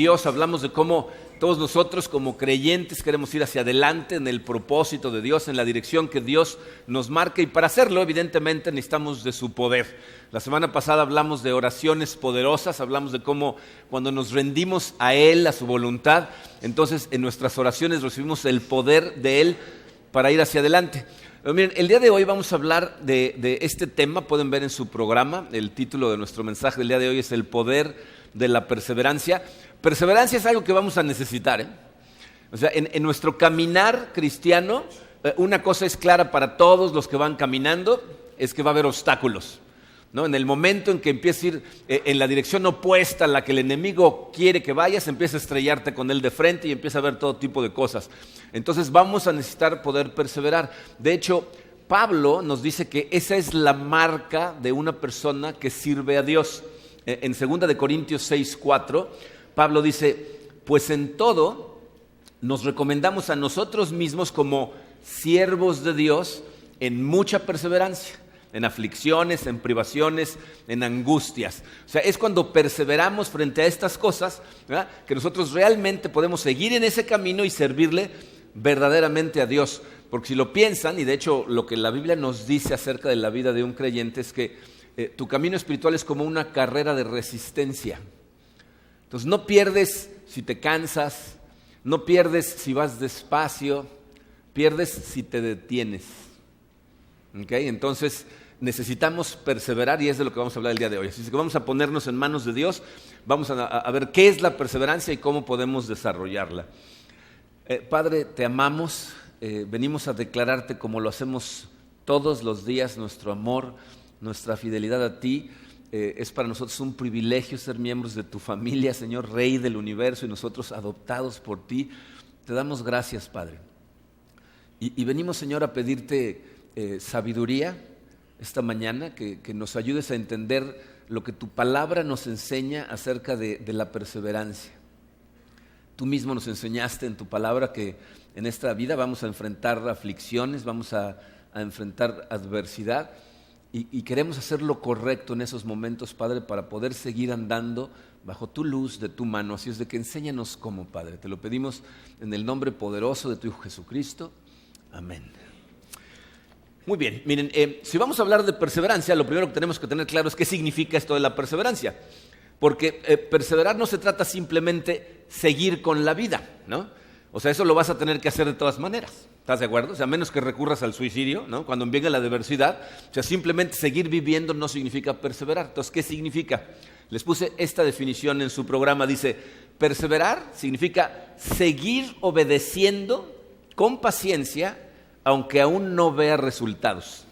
Dios, hablamos de cómo todos nosotros como creyentes queremos ir hacia adelante en el propósito de Dios, en la dirección que Dios nos marca, y para hacerlo evidentemente necesitamos de su poder. La semana pasada hablamos de oraciones poderosas, hablamos de cómo cuando nos rendimos a Él, a su voluntad, entonces en nuestras oraciones recibimos el poder de Él para ir hacia adelante. Pero miren, el día de hoy vamos a hablar de este tema. Pueden ver en su programa, el título de nuestro mensaje del día de hoy es el poder de la perseverancia. Perseverancia es algo que vamos a necesitar, O sea, en nuestro caminar cristiano, una cosa es clara para todos los que van caminando, es que va a haber obstáculos, ¿no? En el momento en que empieces a ir en la dirección opuesta a la que el enemigo quiere que vayas, empieza a estrellarte con él de frente y empieza a ver todo tipo de cosas. Entonces vamos a necesitar poder perseverar. De hecho, Pablo nos dice que esa es la marca de una persona que sirve a Dios. En 2 Corintios 6:4, Pablo dice: pues en todo nos recomendamos a nosotros mismos como siervos de Dios en mucha perseverancia, en aflicciones, en privaciones, en angustias. O sea, es cuando perseveramos frente a estas cosas, ¿verdad?, que nosotros realmente podemos seguir en ese camino y servirle verdaderamente a Dios. Porque si lo piensan, y de hecho lo que la Biblia nos dice acerca de la vida de un creyente es que tu camino espiritual es como una carrera de resistencia. Entonces no pierdes si te cansas, no pierdes si vas despacio, pierdes si te detienes. ¿Okay? Entonces necesitamos perseverar y es de lo que vamos a hablar el día de hoy. Así que vamos a ponernos en manos de Dios, vamos a ver qué es la perseverancia y cómo podemos desarrollarla. Padre, te amamos, venimos a declararte como lo hacemos todos los días, nuestro amor, nuestra fidelidad a ti. Es para nosotros un privilegio ser miembros de tu familia, Señor, Rey del universo, y nosotros adoptados por ti. Te damos gracias, Padre. Y venimos, Señor, a pedirte sabiduría esta mañana, que nos ayudes a entender lo que tu palabra nos enseña acerca de la perseverancia. Tú mismo nos enseñaste en tu palabra que en esta vida vamos a enfrentar aflicciones, vamos a enfrentar adversidad, y queremos hacer lo correcto en esos momentos, Padre, para poder seguir andando bajo tu luz, de tu mano. Así es de que enséñanos cómo, Padre. Te lo pedimos en el nombre poderoso de tu Hijo Jesucristo. Amén. Muy bien, miren, si vamos a hablar de perseverancia, lo primero que tenemos que tener claro es qué significa esto de la perseverancia. Porque perseverar no se trata simplemente seguir con la vida, ¿no? O sea, eso lo vas a tener que hacer de todas maneras. ¿Estás de acuerdo? O sea, a menos que recurras al suicidio, ¿no? Cuando venga la adversidad, o sea, simplemente seguir viviendo no significa perseverar. Entonces, ¿qué significa? Les puse esta definición en su programa. Dice: perseverar significa seguir obedeciendo con paciencia, aunque aún no vea resultados,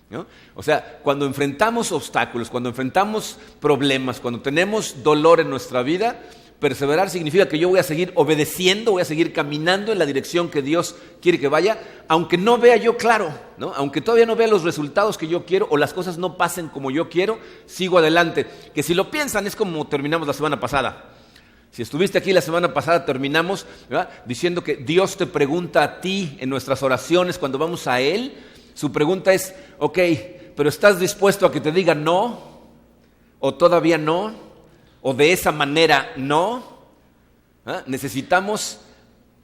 ¿no? O sea, cuando enfrentamos obstáculos, cuando enfrentamos problemas, cuando tenemos dolor en nuestra vida, perseverar significa que yo voy a seguir obedeciendo, voy a seguir caminando en la dirección que Dios quiere que vaya, aunque no vea yo claro, ¿no? Aunque todavía no vea los resultados que yo quiero o las cosas no pasen como yo quiero, sigo adelante. Que si lo piensan es como terminamos la semana pasada. Si estuviste aquí la semana pasada, terminamos, ¿verdad?, diciendo que Dios te pregunta a ti en nuestras oraciones cuando vamos a Él. Su pregunta es: ok, pero ¿estás dispuesto a que te diga no? ¿O todavía no? ¿O de esa manera no? Necesitamos,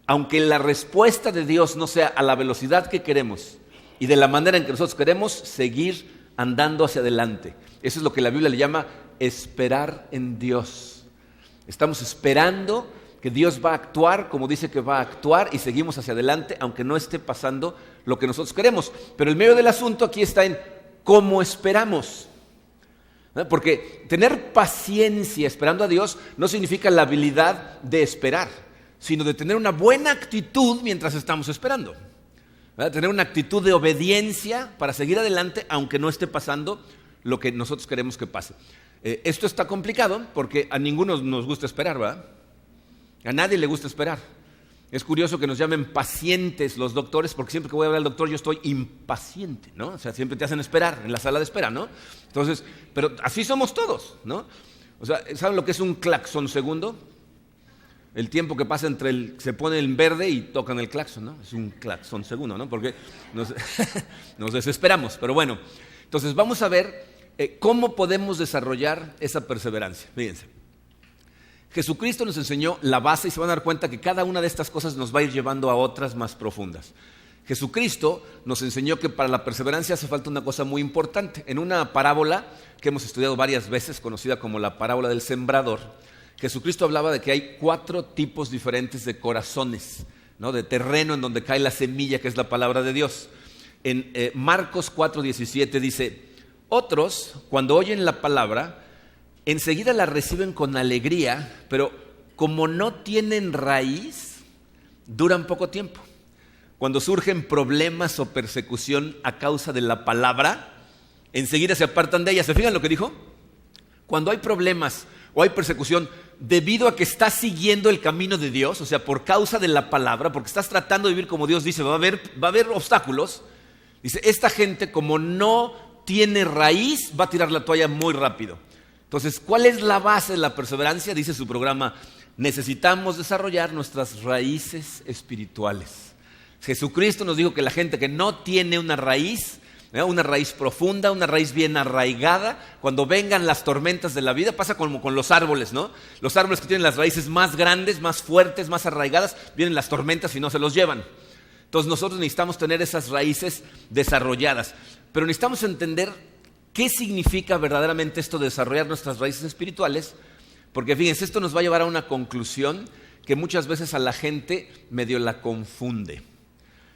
aunque la respuesta de Dios no sea a la velocidad que queremos y de la manera en que nosotros queremos, seguir andando hacia adelante. Eso es lo que la Biblia le llama esperar en Dios. Estamos esperando que Dios va a actuar como dice que va a actuar y seguimos hacia adelante aunque no esté pasando lo que nosotros queremos. Pero el medio del asunto aquí está en cómo esperamos. Porque tener paciencia esperando a Dios no significa la habilidad de esperar, sino de tener una buena actitud mientras estamos esperando. Tener una actitud de obediencia para seguir adelante aunque no esté pasando lo que nosotros queremos que pase. Esto está complicado porque a ninguno nos gusta esperar, ¿verdad? A nadie le gusta esperar. Es curioso que nos llamen pacientes los doctores, porque siempre que voy a ver al doctor yo estoy impaciente, ¿no? O sea, siempre te hacen esperar en la sala de espera, ¿no? Entonces, pero así somos todos, ¿no? O sea, ¿saben lo que es un claxon segundo? El tiempo que pasa entre se pone en verde y tocan el claxon, ¿no? Es un claxon segundo, ¿no? Porque nos desesperamos, pero bueno. Entonces vamos a ver cómo podemos desarrollar esa perseverancia. Fíjense. Jesucristo nos enseñó la base y se van a dar cuenta que cada una de estas cosas nos va a ir llevando a otras más profundas. Jesucristo nos enseñó que para la perseverancia hace falta una cosa muy importante. En una parábola que hemos estudiado varias veces, conocida como la parábola del sembrador, Jesucristo hablaba de que hay 4 tipos diferentes de corazones, ¿no? De terreno en donde cae la semilla, que es la palabra de Dios. En Marcos 4:17 dice: otros, cuando oyen la palabra, enseguida la reciben con alegría, pero como no tienen raíz, duran poco tiempo. Cuando surgen problemas o persecución a causa de la palabra, enseguida se apartan de ella. ¿Se fijan lo que dijo? Cuando hay problemas o hay persecución debido a que estás siguiendo el camino de Dios, o sea, por causa de la palabra, porque estás tratando de vivir como Dios dice, va a haber obstáculos. Dice, esta gente como no tiene raíz, va a tirar la toalla muy rápido. Entonces, ¿cuál es la base de la perseverancia? Dice su programa, necesitamos desarrollar nuestras raíces espirituales. Jesucristo nos dijo que la gente que no tiene una raíz profunda, una raíz bien arraigada, cuando vengan las tormentas de la vida, pasa como con los árboles, ¿no? Los árboles que tienen las raíces más grandes, más fuertes, más arraigadas, vienen las tormentas y no se los llevan. Entonces nosotros necesitamos tener esas raíces desarrolladas, pero necesitamos entender qué significa verdaderamente esto de desarrollar nuestras raíces espirituales, porque fíjense, esto nos va a llevar a una conclusión que muchas veces a la gente medio la confunde.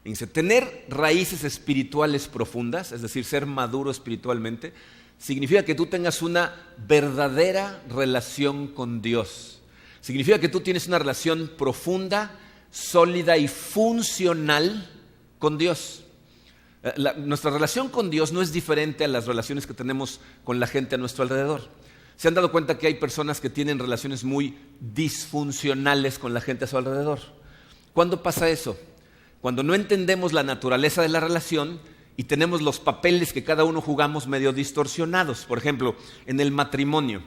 Dice, tener raíces espirituales profundas, es decir, ser maduro espiritualmente, significa que tú tengas una verdadera relación con Dios. Significa que tú tienes una relación profunda, sólida y funcional con Dios. Nuestra relación con Dios no es diferente a las relaciones que tenemos con la gente a nuestro alrededor. ¿Se han dado cuenta que hay personas que tienen relaciones muy disfuncionales con la gente a su alrededor? ¿Cuándo pasa eso? Cuando no entendemos la naturaleza de la relación y tenemos los papeles que cada uno jugamos medio distorsionados. Por ejemplo, en el matrimonio,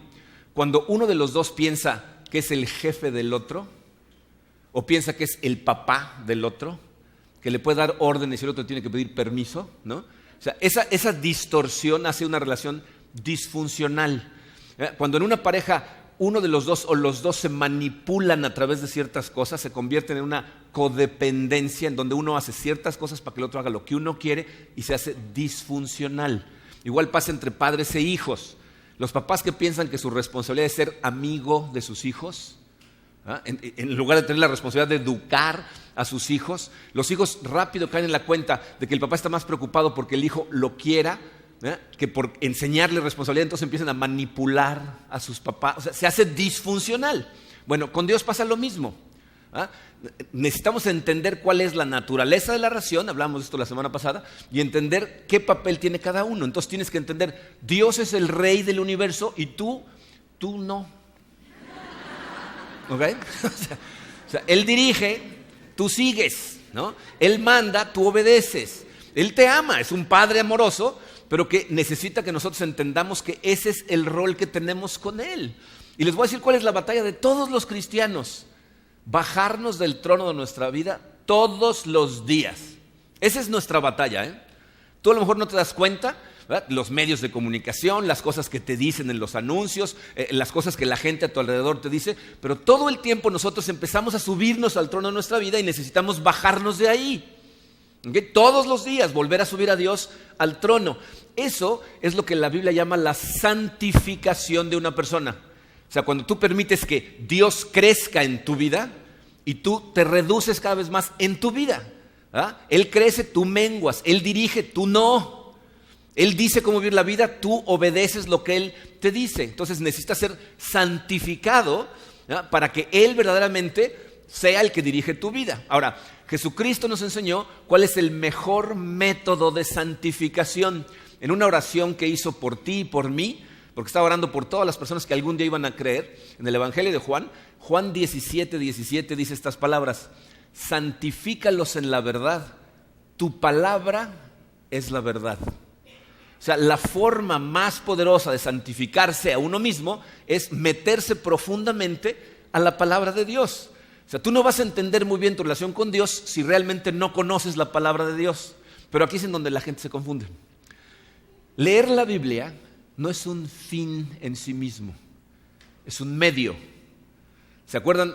cuando uno de los dos piensa que es el jefe del otro, o piensa que es el papá del otro, que le puede dar órdenes y el otro tiene que pedir permiso, ¿no? O sea, esa distorsión hace una relación disfuncional. Cuando en una pareja uno de los dos o los dos se manipulan a través de ciertas cosas, se convierten en una codependencia en donde uno hace ciertas cosas para que el otro haga lo que uno quiere y se hace disfuncional. Igual pasa entre padres e hijos. Los papás que piensan que su responsabilidad es ser amigo de sus hijos, en lugar de tener la responsabilidad de educar a sus hijos, los hijos rápido caen en la cuenta de que el papá está más preocupado porque el hijo lo quiera que por enseñarle responsabilidad. Entonces empiezan a manipular a sus papás, o sea, se hace disfuncional. Bueno, con Dios pasa lo mismo. Necesitamos entender cuál es la naturaleza de la relación, hablamos de esto la semana pasada, y entender qué papel tiene cada uno. Entonces tienes que entender, Dios es el rey del universo y tú no. ¿Ok? O sea, Él dirige, tú sigues, ¿no? Él manda, tú obedeces. Él te ama, es un padre amoroso, pero que necesita que nosotros entendamos que ese es el rol que tenemos con Él. Y les voy a decir cuál es la batalla de todos los cristianos: bajarnos del trono de nuestra vida todos los días. Esa es nuestra batalla, Tú a lo mejor no te das cuenta, ¿verdad? Los medios de comunicación, las cosas que te dicen en los anuncios, las cosas que la gente a tu alrededor te dice, pero todo el tiempo nosotros empezamos a subirnos al trono de nuestra vida y necesitamos bajarnos de ahí. ¿Okay? Todos los días volver a subir a Dios al trono. Eso es lo que la Biblia llama la santificación de una persona. O sea, cuando tú permites que Dios crezca en tu vida y tú te reduces cada vez más en tu vida. Él crece, tú menguas. Él dirige, tú no. Él dice cómo vivir la vida, tú obedeces lo que Él te dice. Entonces necesitas ser santificado para que Él verdaderamente sea el que dirige tu vida. Ahora, Jesucristo nos enseñó cuál es el mejor método de santificación. En una oración que hizo por ti y por mí, porque estaba orando por todas las personas que algún día iban a creer, en el Evangelio de Juan 17:17 dice estas palabras: santifícalos en la verdad, tu palabra es la verdad. O sea, la forma más poderosa de santificarse a uno mismo es meterse profundamente a la palabra de Dios. O sea, tú no vas a entender muy bien tu relación con Dios si realmente no conoces la palabra de Dios. Pero aquí es en donde la gente se confunde. Leer la Biblia no es un fin en sí mismo, es un medio. ¿Se acuerdan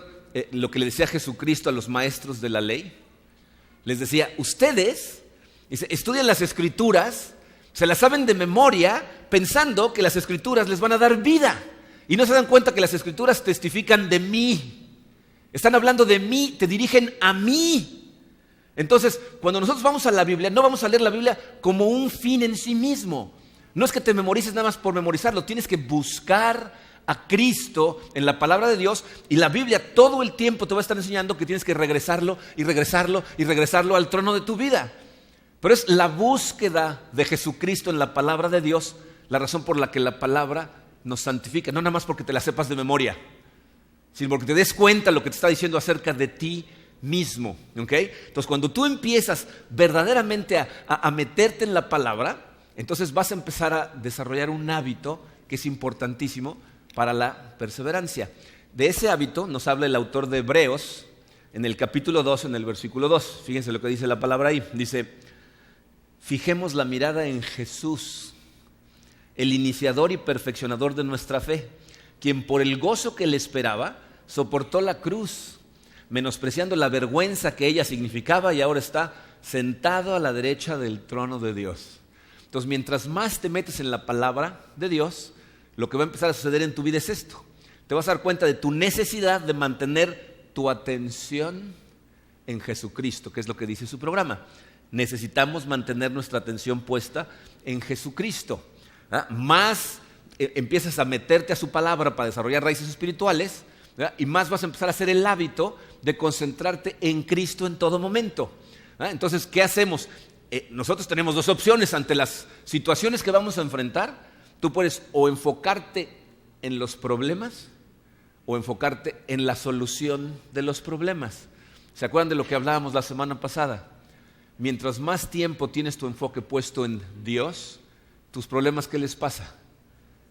lo que le decía Jesucristo a los maestros de la ley? Les decía, ustedes estudian las Escrituras, se las saben de memoria, pensando que las Escrituras les van a dar vida. Y no se dan cuenta que las Escrituras testifican de mí. Están hablando de mí, te dirigen a mí. Entonces, cuando nosotros vamos a la Biblia, no vamos a leer la Biblia como un fin en sí mismo. No es que te memorices nada más por memorizarlo, tienes que buscar a Cristo en la palabra de Dios, y la Biblia todo el tiempo te va a estar enseñando que tienes que regresarlo y regresarlo y regresarlo al trono de tu vida. Pero es la búsqueda de Jesucristo en la palabra de Dios la razón por la que la palabra nos santifica, no nada más porque te la sepas de memoria, sino porque te des cuenta de lo que te está diciendo acerca de ti mismo, ¿ok? Entonces, cuando tú empiezas verdaderamente a meterte en la palabra, entonces vas a empezar a desarrollar un hábito que es importantísimo para la perseverancia. De ese hábito nos habla el autor de Hebreos en el capítulo 2, en el versículo 2. Fíjense lo que dice la palabra ahí. Dice, fijemos la mirada en Jesús, el iniciador y perfeccionador de nuestra fe, quien por el gozo que le esperaba soportó la cruz, menospreciando la vergüenza que ella significaba, y ahora está sentado a la derecha del trono de Dios. Entonces, mientras más te metes en la palabra de Dios, lo que va a empezar a suceder en tu vida es esto. Te vas a dar cuenta de tu necesidad de mantener tu atención en Jesucristo, que es lo que dice su programa. Necesitamos mantener nuestra atención puesta en Jesucristo. Más empiezas a meterte a su palabra para desarrollar raíces espirituales, y más vas a empezar a hacer el hábito de concentrarte en Cristo en todo momento. Entonces, ¿qué hacemos? Nosotros tenemos dos opciones ante las situaciones que vamos a enfrentar. Tú puedes o enfocarte en los problemas o enfocarte en la solución de los problemas. ¿Se acuerdan de lo que hablábamos la semana pasada? Mientras más tiempo tienes tu enfoque puesto en Dios, tus problemas, ¿qué les pasa?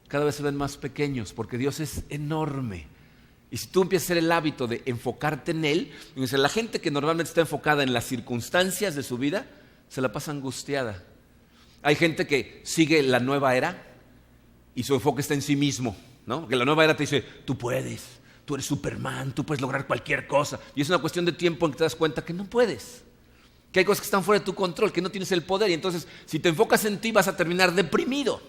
Cada vez se ven más pequeños porque Dios es enorme. Y si tú empiezas a hacer el hábito de enfocarte en Él, la gente que normalmente está enfocada en las circunstancias de su vida, se la pasa angustiada. Hay gente que sigue la nueva era y su enfoque está en sí mismo, ¿no? Porque la nueva era te dice, tú puedes, tú eres Superman, tú puedes lograr cualquier cosa. Y es una cuestión de tiempo en que te das cuenta que no puedes, que hay cosas que están fuera de tu control, que no tienes el poder. Y entonces, si te enfocas en ti, vas a terminar deprimido.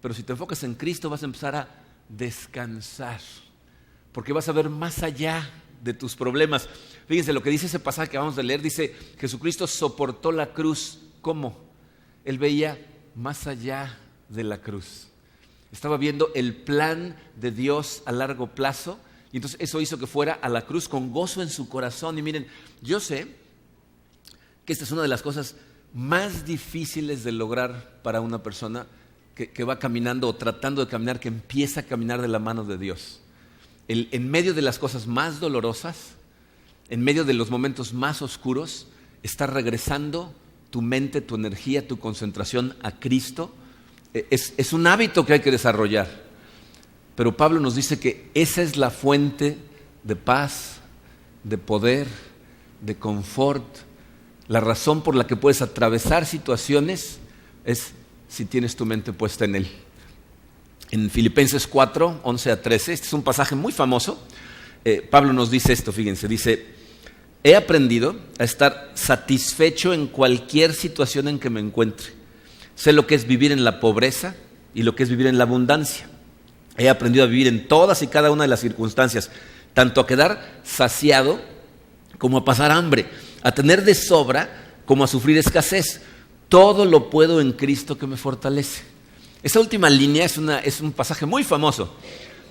Pero si te enfocas en Cristo, vas a empezar a descansar, porque vas a ver más allá de tus problemas. Fíjense lo que dice ese pasaje que vamos a leer. Dice, Jesucristo soportó la cruz. ¿Cómo? Él veía más allá de la cruz. Estaba viendo el plan de Dios a largo plazo, y entonces eso hizo que fuera a la cruz con gozo en su corazón. Y miren, yo sé que esta es una de las cosas más difíciles de lograr para una persona que va caminando o tratando de caminar, que empieza a caminar de la mano de Dios. En medio de las cosas más dolorosas, en medio de los momentos más oscuros, está regresando tu mente, tu energía, tu concentración a Cristo. Es un hábito que hay que desarrollar. Pero Pablo nos dice que esa es la fuente de paz, de poder, de confort. La razón por la que puedes atravesar situaciones es si tienes tu mente puesta en Él. En Filipenses 4, 11 a 13, este es un pasaje muy famoso. Pablo nos dice esto, fíjense, dice, he aprendido a estar satisfecho en cualquier situación en que me encuentre. Sé lo que es vivir en la pobreza y lo que es vivir en la abundancia. He aprendido a vivir en todas y cada una de las circunstancias, tanto a quedar saciado como a pasar hambre, a tener de sobra como a sufrir escasez. Todo lo puedo en Cristo que me fortalece. Esa última línea es un pasaje muy famoso,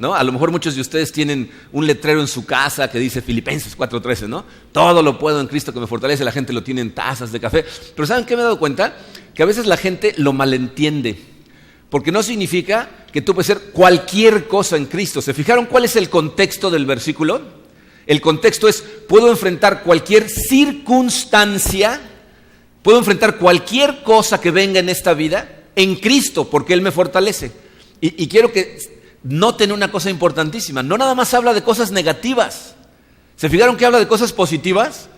¿no? A lo mejor muchos de ustedes tienen un letrero en su casa que dice Filipenses 4:13, ¿no? Todo lo puedo en Cristo que me fortalece. La gente lo tiene en tazas de café. Pero ¿saben qué me he dado cuenta? Que a veces la gente lo malentiende, porque no significa que tú puedes ser cualquier cosa en Cristo. ¿Se fijaron cuál es el contexto del versículo? El contexto es, puedo enfrentar cualquier circunstancia, puedo enfrentar cualquier cosa que venga en esta vida en Cristo, porque Él me fortalece. Y quiero que noten una cosa importantísima. No nada más habla de cosas negativas. ¿Se fijaron que habla de cosas positivas?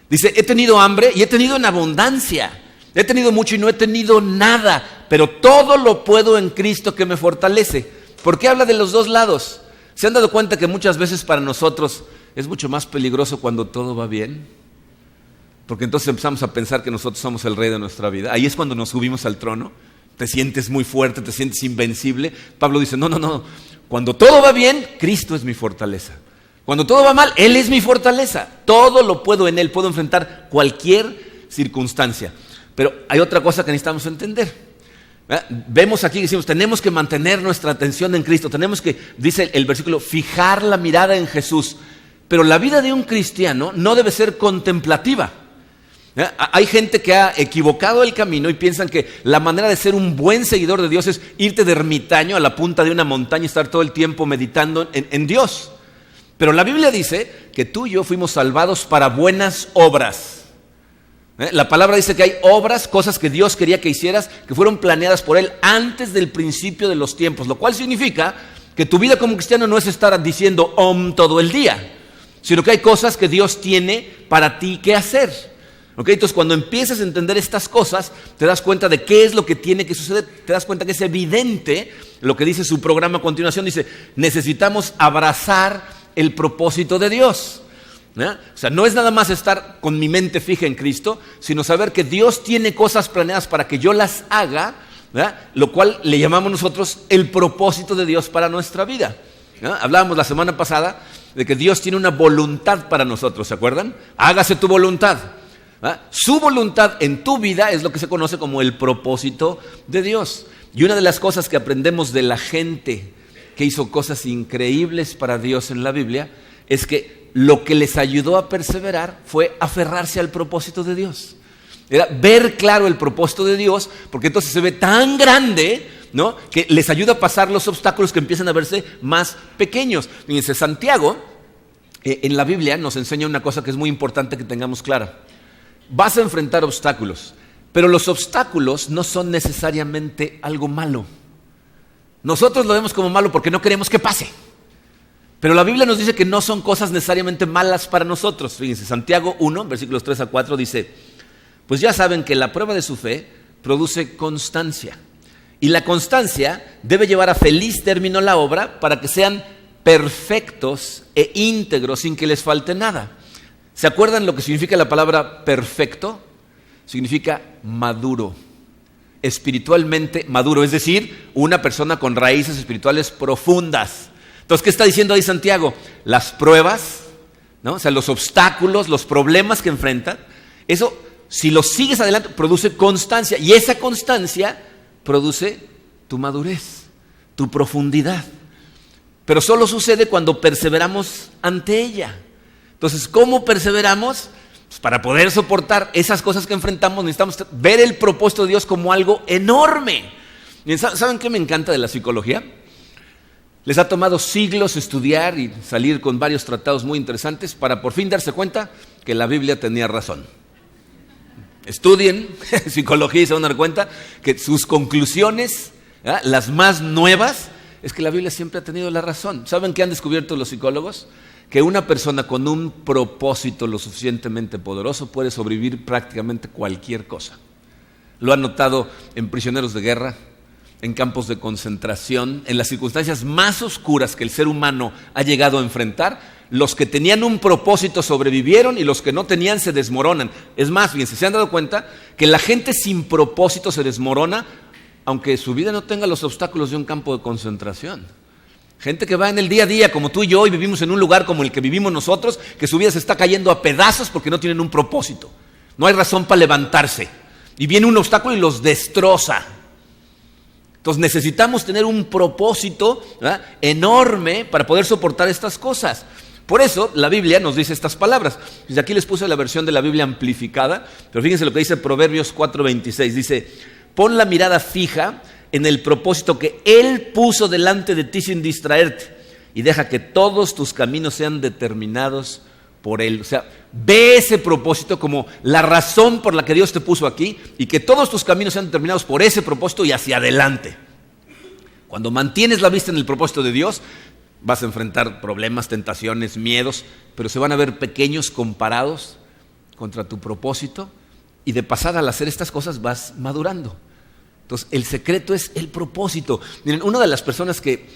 Dice, he tenido hambre y he tenido en abundancia. He tenido mucho y no he tenido nada. Pero todo lo puedo en Cristo que me fortalece. ¿Por qué habla de los dos lados? ¿Se han dado cuenta que muchas veces para nosotros es mucho más peligroso cuando todo va bien? Porque entonces empezamos a pensar que nosotros somos el rey de nuestra vida. Ahí es cuando nos subimos al trono. Te sientes muy fuerte, te sientes invencible. Pablo dice, no. Cuando todo va bien, Cristo es mi fortaleza. Cuando todo va mal, Él es mi fortaleza. Todo lo puedo en Él. Puedo enfrentar cualquier circunstancia. Pero hay otra cosa que necesitamos entender. Vemos aquí que decimos, tenemos que mantener nuestra atención en Cristo. Tenemos que, dice el versículo, fijar la mirada en Jesús. Pero la vida de un cristiano no debe ser contemplativa. Hay gente que ha equivocado el camino y piensan que la manera de ser un buen seguidor de Dios es irte de ermitaño a la punta de una montaña y estar todo el tiempo meditando en Dios. Pero la Biblia dice que tú y yo fuimos salvados para buenas obras. La palabra dice que hay obras, cosas que Dios quería que hicieras, que fueron planeadas por Él antes del principio de los tiempos. Lo cual significa que tu vida como cristiano no es estar diciendo todo el día, sino que hay cosas que Dios tiene para ti que hacer. ¿Okay? Entonces cuando empiezas a entender estas cosas, te das cuenta de qué es lo que tiene que suceder, te das cuenta que es evidente lo que dice su programa a continuación. Dice, necesitamos abrazar el propósito de Dios. O sea, no es nada más estar con mi mente fija en Cristo, sino saber que Dios tiene cosas planeadas para que yo las haga, lo cual le llamamos nosotros el propósito de Dios para nuestra vida. Hablábamos la semana pasada de que Dios tiene una voluntad para nosotros, ¿se acuerdan? Hágase tu voluntad. Su voluntad en tu vida es lo que se conoce como el propósito de Dios. Y una de las cosas que aprendemos de la gente que hizo cosas increíbles para Dios en la Biblia es que lo que les ayudó a perseverar fue aferrarse al propósito de Dios. Era ver claro el propósito de Dios, porque entonces se ve tan grande, ¿no?, que les ayuda a pasar los obstáculos que empiezan a verse más pequeños. Fíjense, Santiago en la Biblia nos enseña una cosa que es muy importante que tengamos clara. Vas a enfrentar obstáculos, pero los obstáculos no son necesariamente algo malo. Nosotros lo vemos como malo porque no queremos que pase. Pero la Biblia nos dice que no son cosas necesariamente malas para nosotros. Fíjense, Santiago 1, versículos 3 a 4 dice, pues ya saben que la prueba de su fe produce constancia. Y la constancia debe llevar a feliz término la obra para que sean perfectos e íntegros sin que les falte nada. ¿Se acuerdan lo que significa la palabra perfecto? Significa maduro, espiritualmente maduro, es decir, una persona con raíces espirituales profundas. Entonces, ¿qué está diciendo ahí Santiago? Las pruebas, ¿no? O sea, los obstáculos, los problemas que enfrentan, eso, si los sigues adelante, produce constancia. Y esa constancia produce tu madurez, tu profundidad. Pero solo sucede cuando perseveramos ante ella. Entonces, ¿cómo perseveramos? Pues para poder soportar esas cosas que enfrentamos, necesitamos ver el propósito de Dios como algo enorme. ¿Saben qué me encanta de la psicología? Les ha tomado siglos estudiar y salir con varios tratados muy interesantes para por fin darse cuenta que la Biblia tenía razón. Estudien psicología y se van a dar cuenta que sus conclusiones, las más nuevas, es que la Biblia siempre ha tenido la razón. ¿Saben qué han descubierto los psicólogos? Que una persona con un propósito lo suficientemente poderoso puede sobrevivir prácticamente cualquier cosa. Lo han notado en prisioneros de guerra, en campos de concentración, en las circunstancias más oscuras que el ser humano ha llegado a enfrentar. Los que tenían un propósito sobrevivieron y los que no tenían se desmoronan. Es más, fíjense, ¿se han dado cuenta que la gente sin propósito se desmorona aunque su vida no tenga los obstáculos de un campo de concentración? Gente que va en el día a día como tú y yo y vivimos en un lugar como el que vivimos nosotros, que su vida se está cayendo a pedazos porque no tienen un propósito. No hay razón para levantarse. Y viene un obstáculo y los destroza. Entonces necesitamos tener un propósito, ¿verdad?, enorme para poder soportar estas cosas. Por eso la Biblia nos dice estas palabras. Desde aquí les puse la versión de la Biblia amplificada, pero fíjense lo que dice Proverbios 4:26. Dice, pon la mirada fija en el propósito que Él puso delante de ti sin distraerte y deja que todos tus caminos sean determinados por Él. O sea, ve ese propósito como la razón por la que Dios te puso aquí y que todos tus caminos sean determinados por ese propósito y hacia adelante. Cuando mantienes la vista en el propósito de Dios, vas a enfrentar problemas, tentaciones, miedos, pero se van a ver pequeños comparados contra tu propósito y de pasada al hacer estas cosas vas madurando. Entonces, el secreto es el propósito. Miren, una de las personas que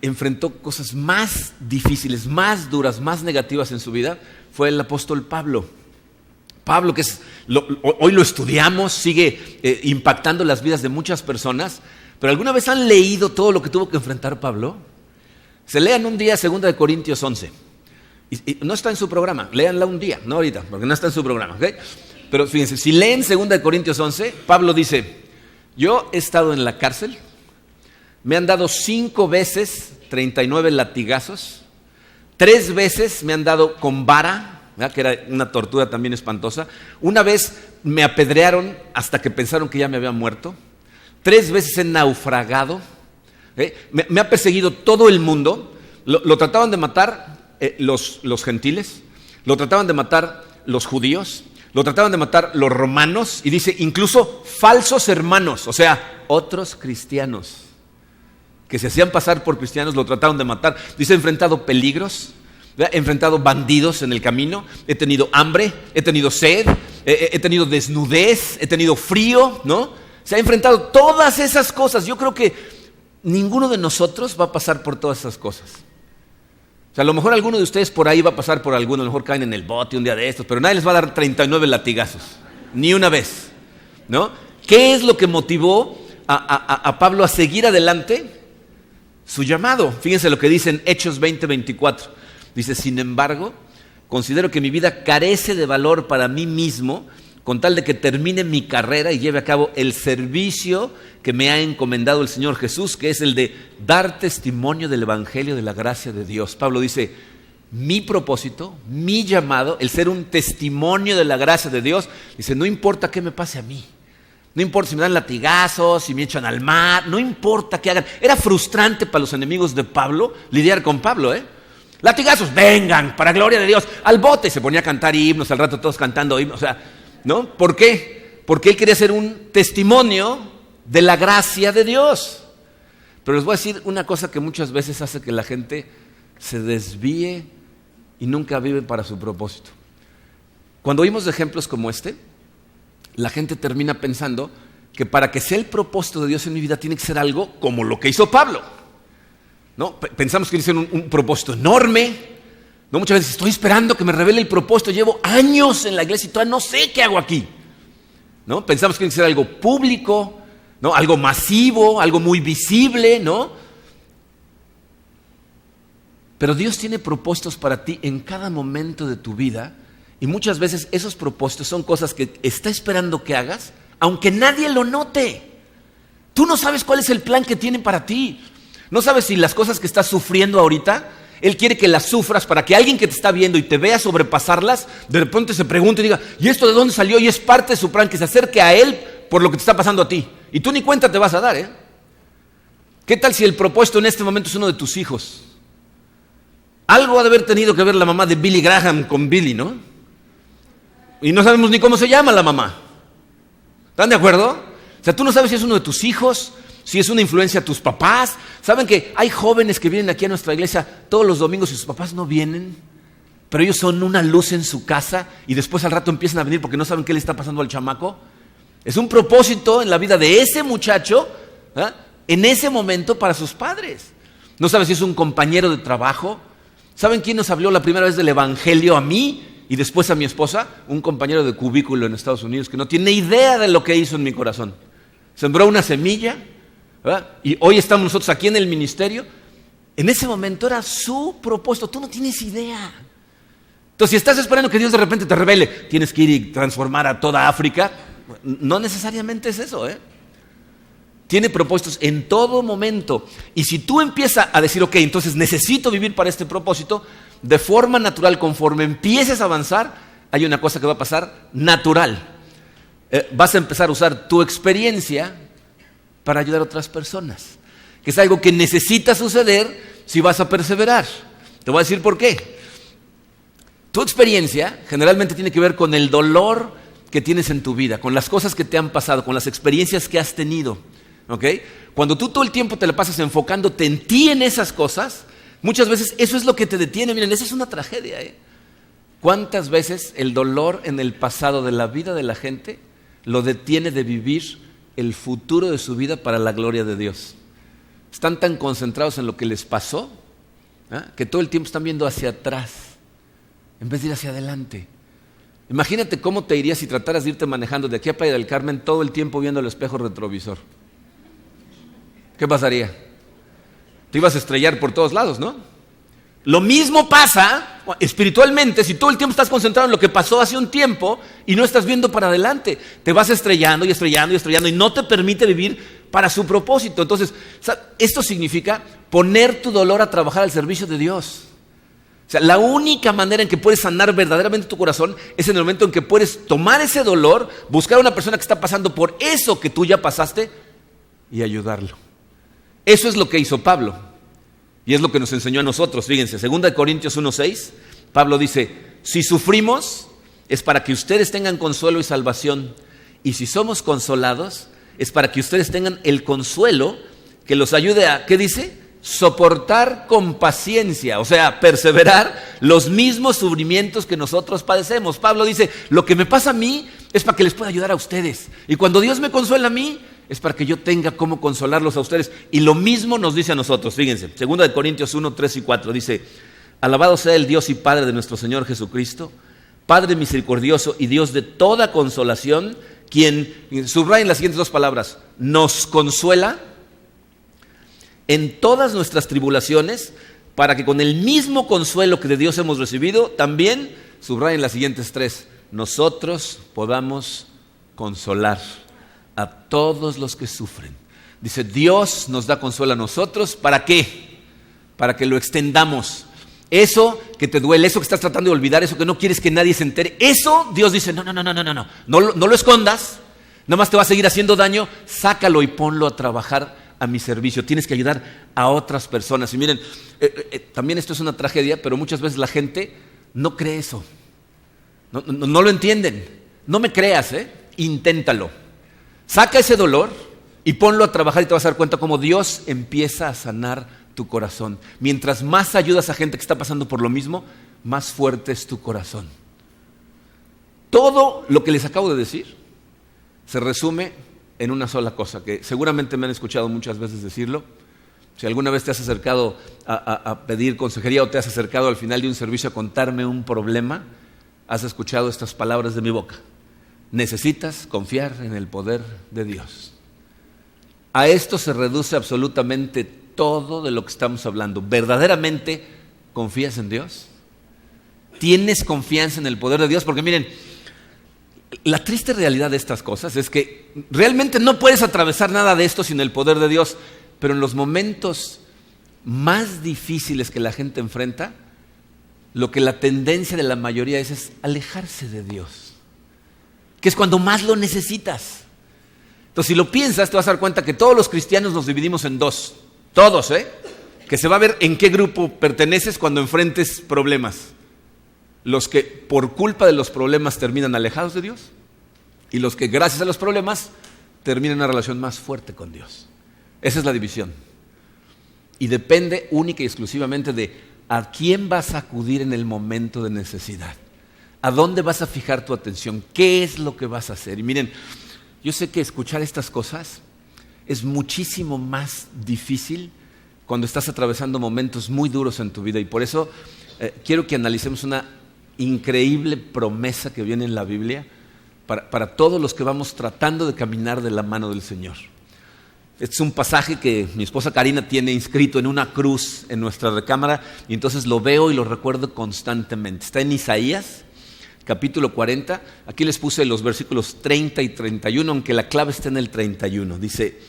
enfrentó cosas más difíciles, más duras, más negativas en su vida, fue el apóstol Pablo. Pablo, que hoy lo estudiamos, sigue impactando las vidas de muchas personas, pero ¿alguna vez han leído todo lo que tuvo que enfrentar Pablo? Se lean un día 2 Corintios 11. Y no está en su programa, léanla un día, no ahorita, porque no está en su programa, ¿ok? Pero fíjense, si leen 2 Corintios 11, Pablo dice: yo he estado en la cárcel, me han dado 5 veces 39 latigazos, 3 veces me han dado con vara, ¿verdad? Que era una tortura también espantosa. Una vez me apedrearon hasta que pensaron que ya me había muerto. 3 veces he naufragado. Me ha perseguido todo el mundo. Lo trataban de matar los gentiles, lo trataban de matar los judíos, lo trataban de matar los romanos, y dice incluso falsos hermanos, o sea, otros cristianos que se hacían pasar por cristianos, lo trataron de matar. Dice: he enfrentado peligros, he enfrentado bandidos en el camino, he tenido hambre, he tenido sed, he tenido desnudez, he tenido frío, ¿no? Se ha enfrentado todas esas cosas. Yo creo que ninguno de nosotros va a pasar por todas esas cosas. O sea, a lo mejor alguno de ustedes por ahí va a pasar por alguno, a lo mejor caen en el bote un día de estos, pero nadie les va a dar 39 latigazos, ni una vez, ¿no? ¿Qué es lo que motivó a Pablo a seguir adelante? Su llamado. Fíjense lo que dice en Hechos 20:24. Dice: sin embargo, considero que mi vida carece de valor para mí mismo, con tal de que termine mi carrera y lleve a cabo el servicio que me ha encomendado el Señor Jesús, que es el de dar testimonio del Evangelio de la gracia de Dios. Pablo dice: mi propósito, mi llamado, el ser un testimonio de la gracia de Dios, dice, no importa qué me pase a mí, no importa si me dan latigazos, si me echan al mar, no importa qué hagan. Era frustrante para los enemigos de Pablo lidiar con Pablo, latigazos, vengan, para gloria de Dios, al bote. Se ponía a cantar himnos, al rato todos cantando himnos, o sea, ¿no? ¿Por qué? Porque él quería ser un testimonio de la gracia de Dios. Pero les voy a decir una cosa que muchas veces hace que la gente se desvíe y nunca vive para su propósito. Cuando oímos de ejemplos como este, la gente termina pensando que para que sea el propósito de Dios en mi vida tiene que ser algo como lo que hizo Pablo, ¿no? Pensamos que tiene que ser un propósito enorme, ¿no? Muchas veces estoy esperando que me revele el propósito, llevo años en la iglesia y todavía no sé qué hago aquí, ¿no? Pensamos que tiene que ser algo público, ¿no? Algo masivo, algo muy visible, ¿no? Pero Dios tiene propósitos para ti en cada momento de tu vida, y muchas veces esos propósitos son cosas que está esperando que hagas, aunque nadie lo note. Tú no sabes cuál es el plan que tiene para ti. No sabes si las cosas que estás sufriendo ahorita, Él quiere que las sufras para que alguien que te está viendo y te vea sobrepasarlas, de repente se pregunte y diga, ¿y esto de dónde salió? Y es parte de su plan, que se acerque a Él por lo que te está pasando a ti. Y tú ni cuenta te vas a dar, ¿Qué tal si el propósito en este momento es uno de tus hijos? Algo ha de haber tenido que ver la mamá de Billy Graham con Billy, ¿no? Y no sabemos ni cómo se llama la mamá. ¿Están de acuerdo? O sea, tú no sabes si es uno de tus hijos, si es una influencia a tus papás. ¿Saben que hay jóvenes que vienen aquí a nuestra iglesia todos los domingos y sus papás no vienen? Pero ellos son una luz en su casa y después al rato empiezan a venir porque no saben qué le está pasando al chamaco. Es un propósito en la vida de ese muchacho, en ese momento para sus padres. No sabes si es un compañero de trabajo. ¿Saben quién nos habló la primera vez del Evangelio a mí y después a mi esposa? Un compañero de cubículo en Estados Unidos que no tiene idea de lo que hizo en mi corazón. Sembró una semilla, ¿verdad? Y hoy estamos nosotros aquí en el ministerio. En ese momento era su propósito, tú no tienes idea. Entonces, si estás esperando que Dios de repente te revele, tienes que ir y transformar a toda África, no necesariamente es eso, Tiene propósitos en todo momento. Y si tú empiezas a decir, ok, entonces necesito vivir para este propósito, de forma natural, conforme empieces a avanzar, hay una cosa que va a pasar natural. Vas a empezar a usar tu experiencia para ayudar a otras personas, que es algo que necesita suceder si vas a perseverar. Te voy a decir por qué. Tu experiencia generalmente tiene que ver con el dolor que tienes en tu vida, con las cosas que te han pasado, con las experiencias que has tenido. ¿Okay? Cuando tú todo el tiempo te la pasas enfocándote en ti, en esas cosas, muchas veces eso es lo que te detiene. Miren, esa es una tragedia. ¿Cuántas veces el dolor en el pasado de la vida de la gente lo detiene de vivir el futuro de su vida para la gloria de Dios? están tan concentrados en lo que les pasó, que todo el tiempo están viendo hacia atrás en vez de ir hacia adelante. Imagínate cómo te irías si trataras de irte manejando de aquí a Playa del Carmen todo el tiempo viendo el espejo retrovisor. ¿Qué pasaría? Te ibas a estrellar por todos lados, ¿no? Lo mismo pasa espiritualmente si todo el tiempo estás concentrado en lo que pasó hace un tiempo y no estás viendo para adelante. Te vas estrellando y estrellando y estrellando y no te permite vivir para su propósito. Entonces, esto significa poner tu dolor a trabajar al servicio de Dios. O sea, la única manera en que puedes sanar verdaderamente tu corazón es en el momento en que puedes tomar ese dolor, buscar a una persona que está pasando por eso que tú ya pasaste y ayudarlo. Eso es lo que hizo Pablo y es lo que nos enseñó a nosotros. Fíjense, 2 Corintios 1:6, Pablo dice, si sufrimos es para que ustedes tengan consuelo y salvación, y si somos consolados es para que ustedes tengan el consuelo que los ayude a, ¿qué dice? Soportar con paciencia, o sea, perseverar los mismos sufrimientos que nosotros padecemos. Pablo dice, lo que me pasa a mí es para que les pueda ayudar a ustedes. Y cuando Dios me consuela a mí, es para que yo tenga cómo consolarlos a ustedes. Y lo mismo nos dice a nosotros, fíjense, 2 Corintios 1, 3 y 4, dice, alabado sea el Dios y Padre de nuestro Señor Jesucristo, Padre misericordioso y Dios de toda consolación, quien, subrayen las siguientes dos palabras, nos consuela en todas nuestras tribulaciones, para que con el mismo consuelo que de Dios hemos recibido, también, subrayen las siguientes tres, nosotros podamos consolar a todos los que sufren. Dice, Dios nos da consuelo a nosotros, ¿para qué? Para que lo extendamos. Eso que te duele, eso que estás tratando de olvidar, eso que no quieres que nadie se entere, eso Dios dice, no lo escondas, nada más te va a seguir haciendo daño, sácalo y ponlo a trabajar a mi servicio. Tienes que ayudar a otras personas. Y miren, también esto es una tragedia, pero muchas veces la gente no cree eso, no lo entienden. No me creas, inténtalo. Saca ese dolor y ponlo a trabajar y te vas a dar cuenta cómo Dios empieza a sanar tu corazón. Mientras más ayudas a gente que está pasando por lo mismo, más fuerte es tu corazón. Todo lo que les acabo de decir se resume en una sola cosa, que seguramente me han escuchado muchas veces decirlo. Si alguna vez te has acercado a pedir consejería o te has acercado al final de un servicio a contarme un problema, has escuchado estas palabras de mi boca. Necesitas confiar en el poder de Dios. A esto se reduce absolutamente todo de lo que estamos hablando. ¿Verdaderamente confías en Dios? ¿Tienes confianza en el poder de Dios? Porque miren, la triste realidad de estas cosas es que realmente no puedes atravesar nada de esto sin el poder de Dios, pero en los momentos más difíciles que la gente enfrenta, lo que la tendencia de la mayoría es alejarse de Dios, que es cuando más lo necesitas. Entonces, si lo piensas, te vas a dar cuenta que todos los cristianos nos dividimos en dos, todos, que se va a ver en qué grupo perteneces cuando enfrentes problemas. Los que por culpa de los problemas terminan alejados de Dios y los que gracias a los problemas terminan una relación más fuerte con Dios. Esa es la división. Y depende única y exclusivamente de a quién vas a acudir en el momento de necesidad. ¿A dónde vas a fijar tu atención? ¿Qué es lo que vas a hacer? Y miren, yo sé que escuchar estas cosas es muchísimo más difícil cuando estás atravesando momentos muy duros en tu vida. Y por eso quiero que analicemos una increíble promesa que viene en la Biblia para todos los que vamos tratando de caminar de la mano del Señor. Este es un pasaje que mi esposa Karina tiene inscrito en una cruz en nuestra recámara y entonces lo veo y lo recuerdo constantemente. Está en Isaías, capítulo 40. Aquí les puse los versículos 30 y 31, aunque la clave está en el 31. Dice,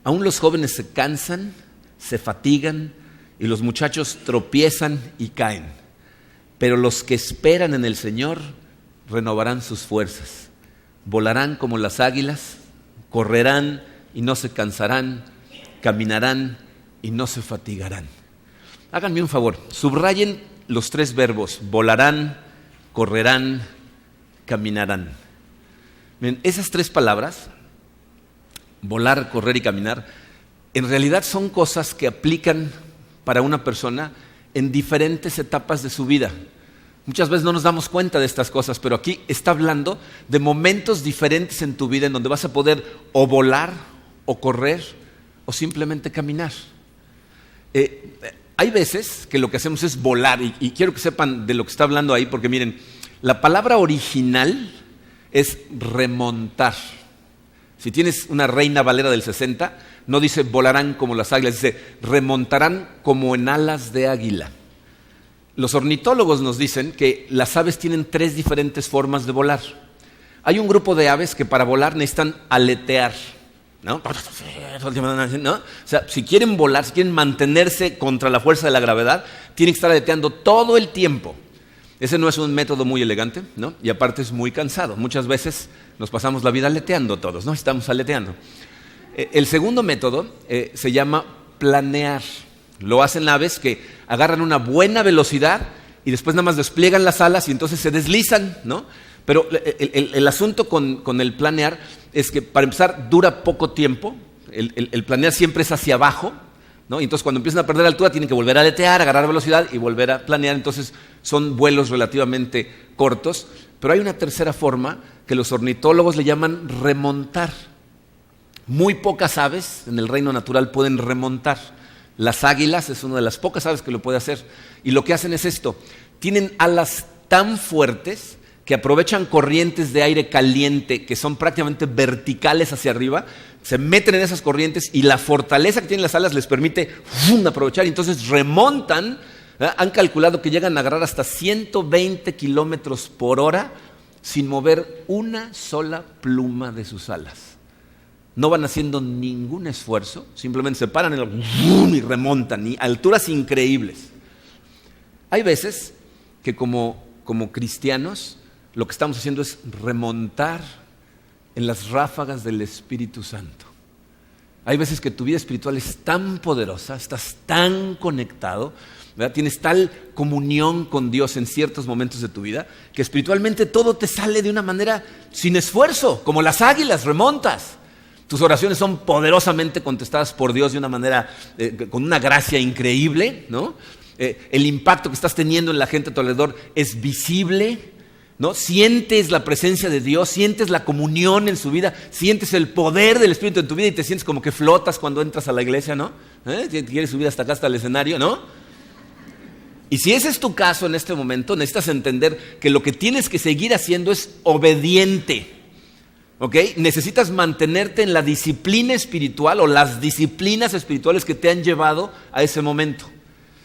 aún los jóvenes se cansan, se fatigan y los muchachos tropiezan y caen. Pero los que esperan en el Señor renovarán sus fuerzas. Volarán como las águilas, correrán y no se cansarán, caminarán y no se fatigarán. Háganme un favor, subrayen los tres verbos, volarán, correrán, caminarán. Miren, esas tres palabras, volar, correr y caminar, en realidad son cosas que aplican para una persona en diferentes etapas de su vida. Muchas veces no nos damos cuenta de estas cosas, pero aquí está hablando de momentos diferentes en tu vida en donde vas a poder o volar, o correr, o simplemente caminar. Hay veces que lo que hacemos es volar, y quiero que sepan de lo que está hablando ahí, porque miren, la palabra original es remontar. Si tienes una Reina Valera del 60, no dice volarán como las águilas, dice remontarán como en alas de águila. Los ornitólogos nos dicen que las aves tienen 3 diferentes formas de volar. Hay un grupo de aves que para volar necesitan aletear, ¿no? O sea, si quieren volar, si quieren mantenerse contra la fuerza de la gravedad, tienen que estar aleteando todo el tiempo. Ese no es un método muy elegante, ¿no? Y aparte es muy cansado. Muchas veces nos pasamos la vida aleteando todos, ¿no? Estamos aleteando. El segundo método se llama planear. Lo hacen aves que agarran una buena velocidad y después nada más despliegan las alas y entonces se deslizan, ¿no? Pero el asunto con el planear es que para empezar dura poco tiempo. El planear siempre es hacia abajo, ¿no? Y entonces cuando empiezan a perder altura tienen que volver a aletear, agarrar velocidad y volver a planear. Entonces son vuelos relativamente cortos. Pero hay una tercera forma que los ornitólogos le llaman remontar. Muy pocas aves en el reino natural pueden remontar. Las águilas es una de las pocas aves que lo puede hacer. Y lo que hacen es esto: tienen alas tan fuertes que aprovechan corrientes de aire caliente que son prácticamente verticales hacia arriba, se meten en esas corrientes y la fortaleza que tienen las alas les permite aprovechar y entonces remontan. Han calculado que llegan a agarrar hasta 120 kilómetros por hora sin mover una sola pluma de sus alas. No van haciendo ningún esfuerzo, simplemente se paran y remontan, y alturas increíbles. Hay veces que como cristianos lo que estamos haciendo es remontar en las ráfagas del Espíritu Santo. Hay veces que tu vida espiritual es tan poderosa, estás tan conectado, ¿verdad? Tienes tal comunión con Dios en ciertos momentos de tu vida, que espiritualmente todo te sale de una manera sin esfuerzo, como las águilas, remontas. Tus oraciones son poderosamente contestadas por Dios de una manera, con una gracia increíble, ¿no? El impacto que estás teniendo en la gente a tu alrededor es visible, ¿no? Sientes la presencia de Dios, sientes la comunión en su vida, sientes el poder del Espíritu en tu vida y te sientes como que flotas cuando entras a la iglesia, ¿no? Quieres subir hasta acá, hasta el escenario, ¿no? Y si ese es tu caso en este momento, necesitas entender que lo que tienes que seguir haciendo es obediente, ¿ok? Necesitas mantenerte en la disciplina espiritual o las disciplinas espirituales que te han llevado a ese momento.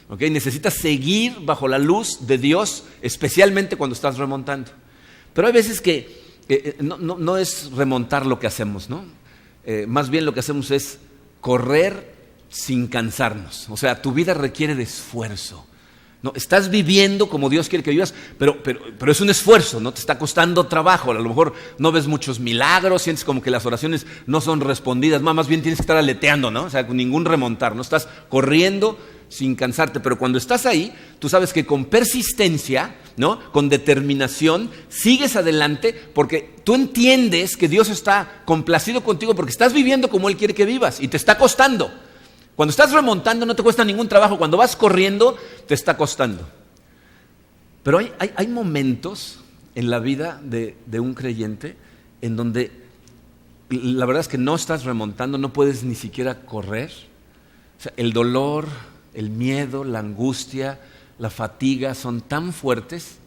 ¿Okay? Necesitas seguir bajo la luz de Dios, especialmente cuando estás remontando. Pero hay veces que no es remontar lo que hacemos, ¿no? Más bien lo que hacemos es correr sin cansarnos. O sea, tu vida requiere de esfuerzo, ¿no? Estás viviendo como Dios quiere que vivas, pero es un esfuerzo, ¿no? Te está costando trabajo. A lo mejor no ves muchos milagros, sientes como que las oraciones no son respondidas. Más bien tienes que estar aleteando, ¿no? O sea, con ningún remontar, ¿no? Estás corriendo sin cansarte, pero cuando estás ahí, tú sabes que con persistencia, ¿no? Con determinación, sigues adelante porque tú entiendes que Dios está complacido contigo porque estás viviendo como Él quiere que vivas y te está costando. Cuando estás remontando no te cuesta ningún trabajo, cuando vas corriendo te está costando. Pero hay momentos en la vida de un creyente en donde la verdad es que no estás remontando, no puedes ni siquiera correr. O sea, el dolor, el miedo, la angustia, la fatiga son tan fuertes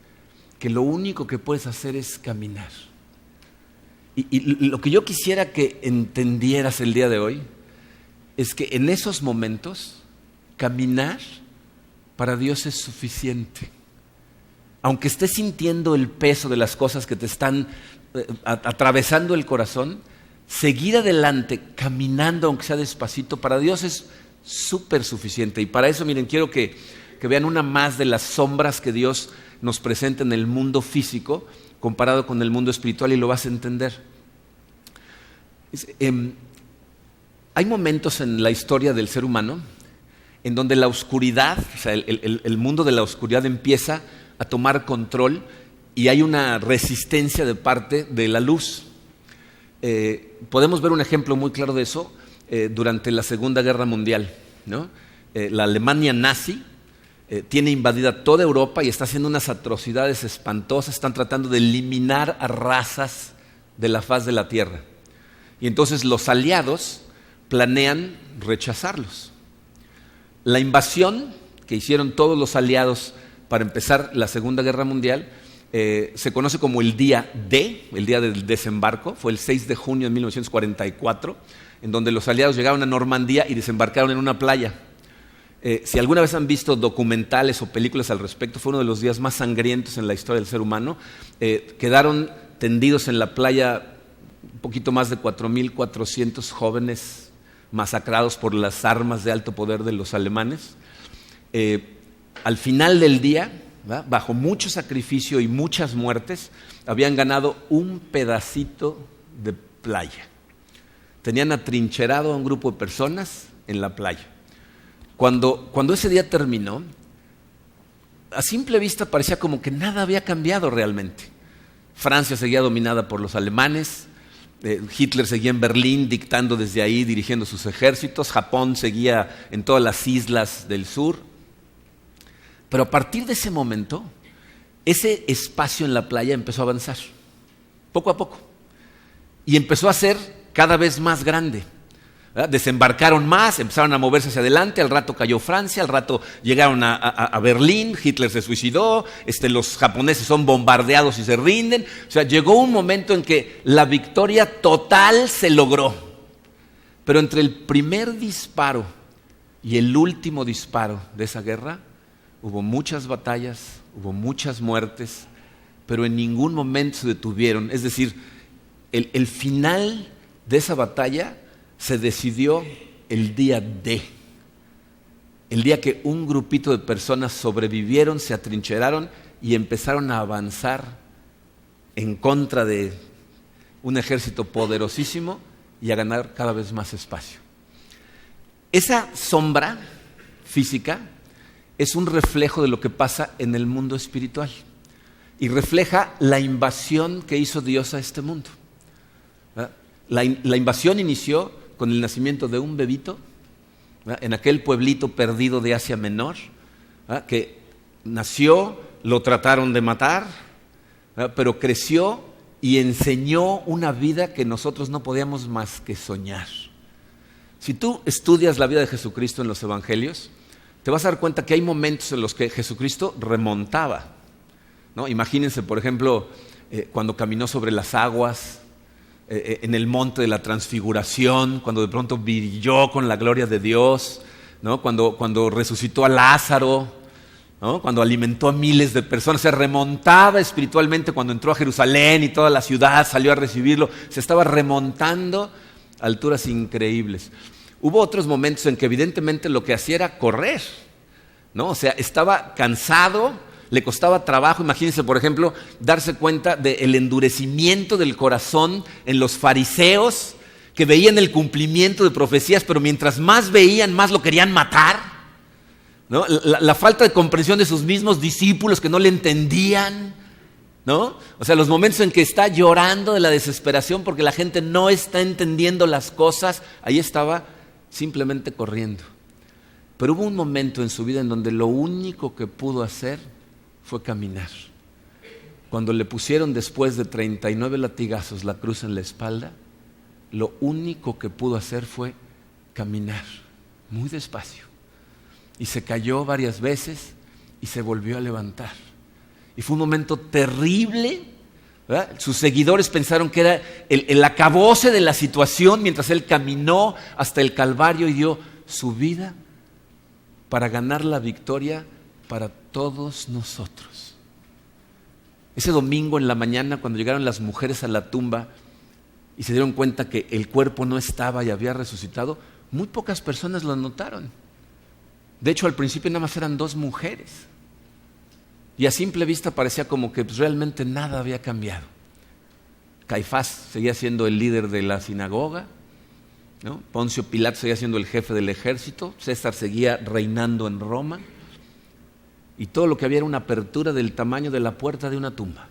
que lo único que puedes hacer es caminar. Y lo que yo quisiera que entendieras el día de hoy es que en esos momentos caminar para Dios es suficiente. Aunque estés sintiendo el peso de las cosas que te están atravesando el corazón, seguir adelante caminando aunque sea despacito para Dios es súper suficiente. Y para eso, miren, quiero que vean una más de las sombras que Dios nos presenta en el mundo físico comparado con el mundo espiritual, y lo vas a entender. Hay momentos en la historia del ser humano en donde la oscuridad, o sea, el mundo de la oscuridad empieza a tomar control y hay una resistencia de parte de la luz. Podemos ver un ejemplo muy claro de eso durante la Segunda Guerra Mundial, ¿no? La Alemania nazi tiene invadida toda Europa y está haciendo unas atrocidades espantosas. Están tratando de eliminar a razas de la faz de la tierra. Y entonces los aliados planean rechazarlos. La invasión que hicieron todos los aliados para empezar la Segunda Guerra Mundial se conoce como el Día D, el Día del Desembarco. Fue el 6 de junio de 1944, en donde los aliados llegaron a Normandía y desembarcaron en una playa. Si alguna vez han visto documentales o películas al respecto, fue uno de los días más sangrientos en la historia del ser humano. Quedaron tendidos en la playa un poquito más de 4.400 jóvenes masacrados por las armas de alto poder de los alemanes. Al final del día, ¿verdad?, bajo mucho sacrificio y muchas muertes, habían ganado un pedacito de playa. Tenían atrincherado a un grupo de personas en la playa. Cuando ese día terminó, a simple vista parecía como que nada había cambiado realmente. Francia seguía dominada por los alemanes, Hitler seguía en Berlín dictando desde ahí, dirigiendo sus ejércitos, Japón seguía en todas las islas del sur. Pero a partir de ese momento, ese espacio en la playa empezó a avanzar, poco a poco, y empezó a ser cada vez más grande. ¿Verdad? Desembarcaron más, empezaron a moverse hacia adelante, al rato cayó Francia, al rato llegaron a Berlín, Hitler se suicidó, los japoneses son bombardeados y se rinden. O sea, llegó un momento en que la victoria total se logró. Pero entre el primer disparo y el último disparo de esa guerra, hubo muchas batallas, hubo muchas muertes, pero en ningún momento se detuvieron. Es decir, el final de esa batalla se decidió el día D, el día que un grupito de personas sobrevivieron, se atrincheraron y empezaron a avanzar en contra de un ejército poderosísimo y a ganar cada vez más espacio. Esa sombra física es un reflejo de lo que pasa en el mundo espiritual y refleja la invasión que hizo Dios a este mundo. La invasión inició con el nacimiento de un bebito, ¿verdad?, en aquel pueblito perdido de Asia Menor, ¿verdad?, que nació, lo trataron de matar, ¿verdad?, pero creció y enseñó una vida que nosotros no podíamos más que soñar. Si tú estudias la vida de Jesucristo en los evangelios, te vas a dar cuenta que hay momentos en los que Jesucristo remontaba, ¿no? Imagínense, por ejemplo, cuando caminó sobre las aguas, en el monte de la transfiguración, cuando de pronto brilló con la gloria de Dios, ¿no?, cuando resucitó a Lázaro, ¿no?, cuando alimentó a miles de personas, se remontaba espiritualmente cuando entró a Jerusalén y toda la ciudad salió a recibirlo, se estaba remontando a alturas increíbles. Hubo otros momentos en que evidentemente lo que hacía era correr, ¿no? O sea, estaba cansado, le costaba trabajo. Imagínense, por ejemplo, darse cuenta del endurecimiento del corazón en los fariseos, que veían el cumplimiento de profecías, pero mientras más veían, más lo querían matar, ¿no? La falta de comprensión de sus mismos discípulos que no le entendían, ¿no? O sea, los momentos en que está llorando de la desesperación porque la gente no está entendiendo las cosas, ahí estaba simplemente corriendo. Pero hubo un momento en su vida en donde lo único que pudo hacer fue caminar. Cuando le pusieron después de 39 latigazos la cruz en la espalda, lo único que pudo hacer fue caminar muy despacio. Y se cayó varias veces y se volvió a levantar. Y fue un momento terrible, ¿verdad? Sus seguidores pensaron que era el acabose de la situación mientras él caminó hasta el Calvario y dio su vida para ganar la victoria para todos nosotros. Ese domingo en la mañana, cuando llegaron las mujeres a la tumba y se dieron cuenta que el cuerpo no estaba y había resucitado, muy pocas personas lo notaron. De hecho, al principio nada más eran 2 mujeres. Y a simple vista parecía como que realmente nada había cambiado. Caifás seguía siendo el líder de la sinagoga, ¿no? Poncio Pilato seguía siendo el jefe del ejército, César seguía reinando en Roma. Y todo lo que había era una apertura del tamaño de la puerta de una tumba.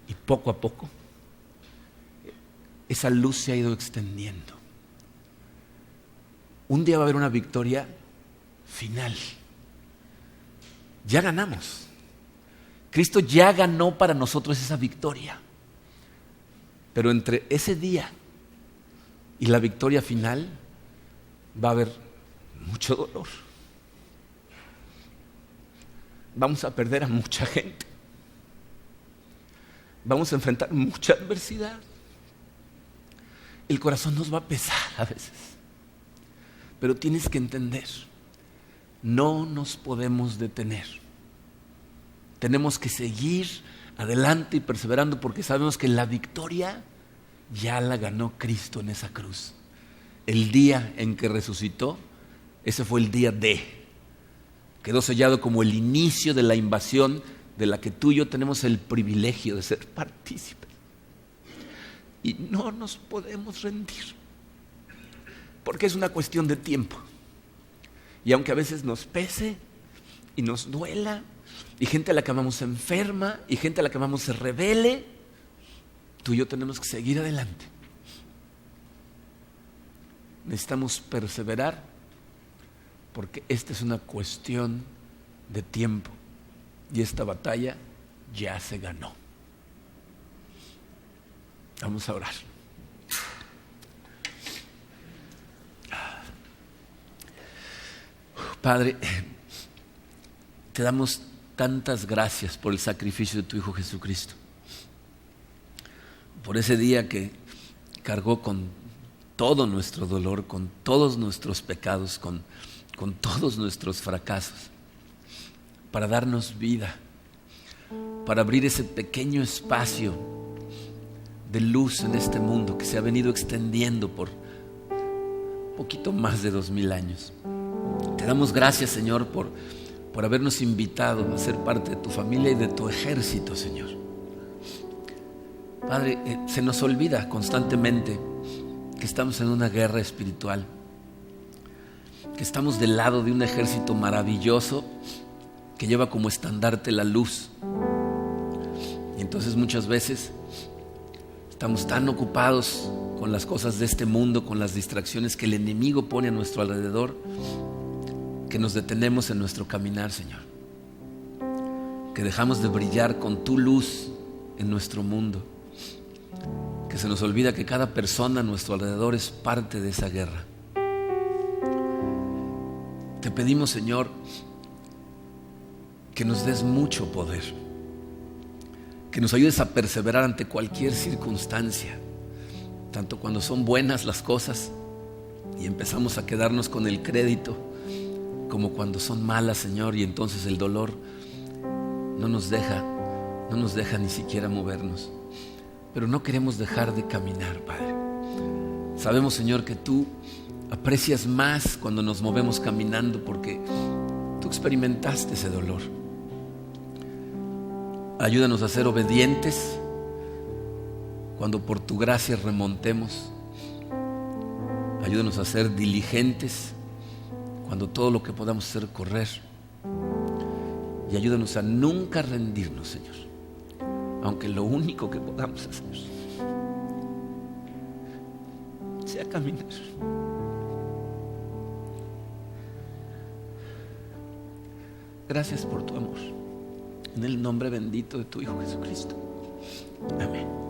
Y poco a poco, esa luz se ha ido extendiendo. Un día va a haber una victoria final. Ya ganamos. Cristo ya ganó para nosotros esa victoria. Pero entre ese día y la victoria final va a haber mucho dolor. Vamos a perder a mucha gente. Vamos a enfrentar mucha adversidad. El corazón nos va a pesar a veces. Pero tienes que entender, no nos podemos detener. Tenemos que seguir adelante y perseverando porque sabemos que la victoria ya la ganó Cristo en esa cruz. El día en que resucitó, ese fue el día D. Quedó sellado como el inicio de la invasión de la que tú y yo tenemos el privilegio de ser partícipes. Y no nos podemos rendir, porque es una cuestión de tiempo. Y aunque a veces nos pese y nos duela, y gente a la que amamos se enferma, y gente a la que amamos se rebele, tú y yo tenemos que seguir adelante. Necesitamos perseverar, porque esta es una cuestión de tiempo, y esta batalla ya se ganó. Vamos a orar. Padre, te damos tantas gracias por el sacrificio de tu Hijo Jesucristo, por ese día que cargó con todo nuestro dolor, con todos nuestros pecados, con todos nuestros fracasos, para darnos vida, para abrir ese pequeño espacio de luz en este mundo que se ha venido extendiendo por poquito más de 2000 años. Te damos gracias, Señor, por habernos invitado a ser parte de tu familia y de tu ejército, Señor. Padre, se nos olvida constantemente que estamos en una guerra espiritual, que estamos del lado de un ejército maravilloso que lleva como estandarte la luz. Y entonces muchas veces estamos tan ocupados con las cosas de este mundo, con las distracciones que el enemigo pone a nuestro alrededor, que nos detenemos en nuestro caminar, Señor. Que dejamos de brillar con tu luz en nuestro mundo. Que se nos olvida que cada persona a nuestro alrededor es parte de esa guerra. Te pedimos, Señor, que nos des mucho poder, que nos ayudes a perseverar ante cualquier circunstancia, tanto cuando son buenas las cosas y empezamos a quedarnos con el crédito, como cuando son malas, Señor, y entonces el dolor no nos deja ni siquiera movernos. Pero no queremos dejar de caminar, Padre. Sabemos, Señor, que tú aprecias más cuando nos movemos caminando, porque tú experimentaste ese dolor. Ayúdanos a ser obedientes cuando por tu gracia remontemos. Ayúdanos a ser diligentes cuando todo lo que podamos hacer correr. Y ayúdanos a nunca rendirnos, Señor, aunque lo único que podamos hacer sea caminar. Gracias por tu amor. En el nombre bendito de tu Hijo Jesucristo. Amén.